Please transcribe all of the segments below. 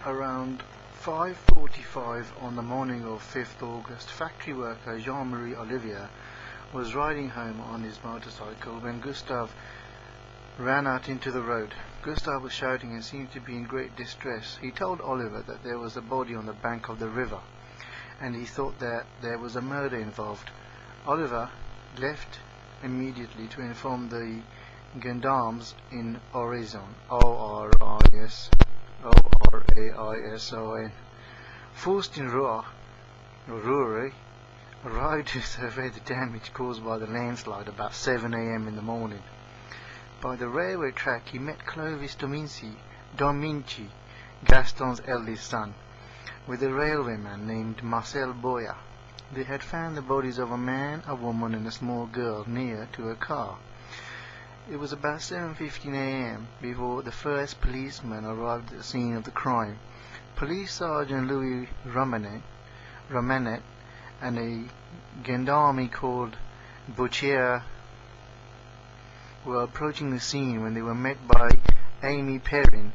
Around 5:45 on the morning of 5th August, factory worker Jean-Marie Olivier was riding home on his motorcycle when Gustave ran out into the road. Gustave was shouting and seemed to be in great distress. He told Oliver that there was a body on the bank of the river, and he thought that there was a murder involved. Oliver left immediately to inform the gendarmes in Oraison, O-R-A-I-S-O-N. Faustin Roure arrived to survey the damage caused by the landslide about 7 a.m. in the morning. By the railway track he met Clovis Dominci, Gaston's eldest son, with a railwayman named Marcel Boya. They had found the bodies of a man, a woman and a small girl near to a car. It was about 7:15 a.m. before the first policeman arrived at the scene of the crime. Police Sergeant Louis Romanet and a gendarme called Bouchier were approaching the scene when they were met by Amy Perrin,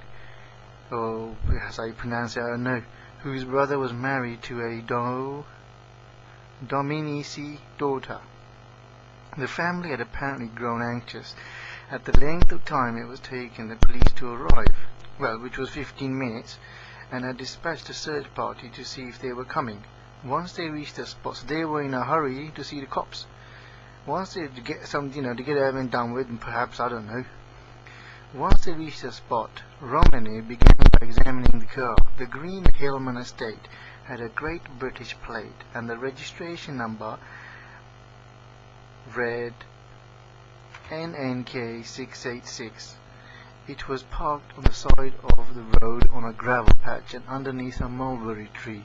or as I pronounce it, I don't know, whose brother was married to a Dominici daughter. The family had apparently grown anxious at the length of time it was taking the police to arrive, which was 15 minutes, and had dispatched a search party to see if they were coming. Once they reached the spots, they were in a hurry to see the cops. Once they to get over and done with, and perhaps, I don't know. Once they reached the spot, Romane began by examining the car. The Green Hillman estate had a Great British plate, and the registration number read NNK 686. It was parked on the side of the road on a gravel patch and underneath a mulberry tree.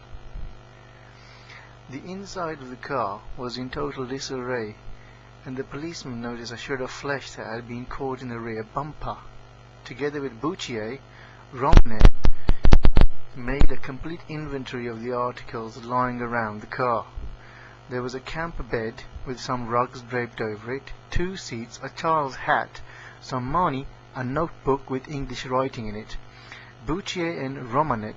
The inside of the car was in total disarray, and the policeman noticed a shred of flesh that had been caught in the rear bumper. Together with Bouchier, Romnet made a complete inventory of the articles lying around the car. There was a camper bed with some rugs draped over it, 2 seats, a child's hat, some money, a notebook with English writing in it. Bouchier and Romanet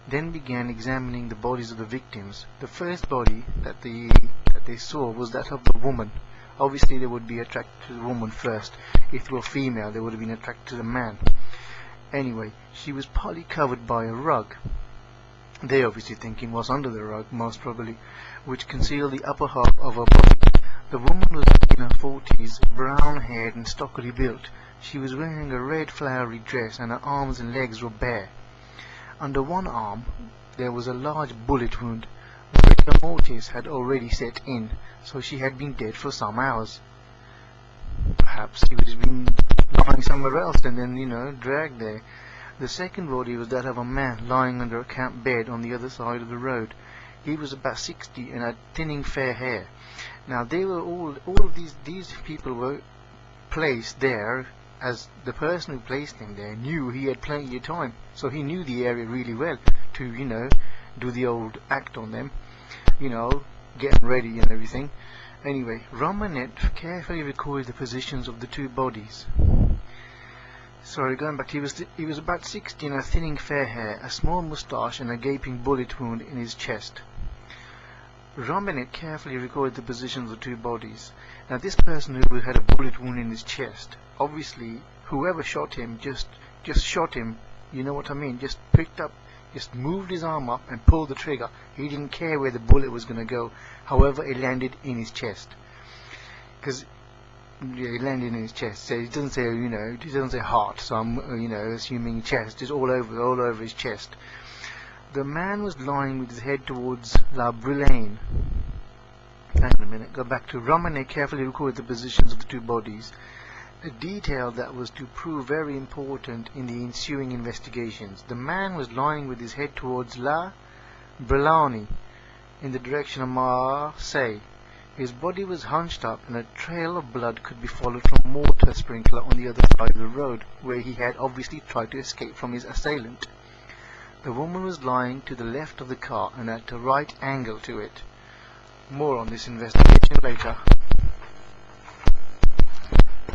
then began examining the bodies of the victims. The first body that they saw was that of the woman. Obviously they would be attracted to the woman first. If it were female, they would have been attracted to the man. Anyway, she was partly covered by a rug. They obviously thinking was under the rug, most probably, which concealed the upper half of her body. The woman was in her 40s, brown-haired and stockily built. She was wearing a red flowery dress, and her arms and legs were bare. Under one arm there was a large bullet wound. Rigor mortis had already set in, so she had been dead for some hours. Perhaps she would have been lying somewhere else and then, dragged there. The second body was that of a man lying under a camp bed on the other side of the road. He was about 60 and had thinning fair hair. Now they were all of these people were placed there as the person who placed him there knew he had plenty of time, so he knew the area really well to do the old act on them, getting ready and everything. Anyway, Romanet carefully recorded the positions of the 2 bodies. Sorry, going back, he was about 60 and had thinning fair hair, a small moustache and a gaping bullet wound in his chest. Romanet carefully recorded the positions of the 2 bodies. Now this person who had a bullet wound in his chest, obviously whoever shot him just shot him, you know what I mean, just moved his arm up and pulled the trigger. He didn't care where the bullet was going to go, however it landed in his chest. Because it landed in his chest, so it doesn't say, it doesn't say heart, so I'm, assuming chest, is all over his chest. The man was lying with his head towards La Brulaine. Hang on a minute, go back to Romanet carefully recorded the positions of the 2 bodies, a detail that was to prove very important in the ensuing investigations. The man was lying with his head towards La Brulaine, in the direction of Marseille. His body was hunched up, and a trail of blood could be followed from a mortar sprinkler on the other side of the road, where he had obviously tried to escape from his assailant. The woman was lying to the left of the car and at a right angle to it. More on this investigation later.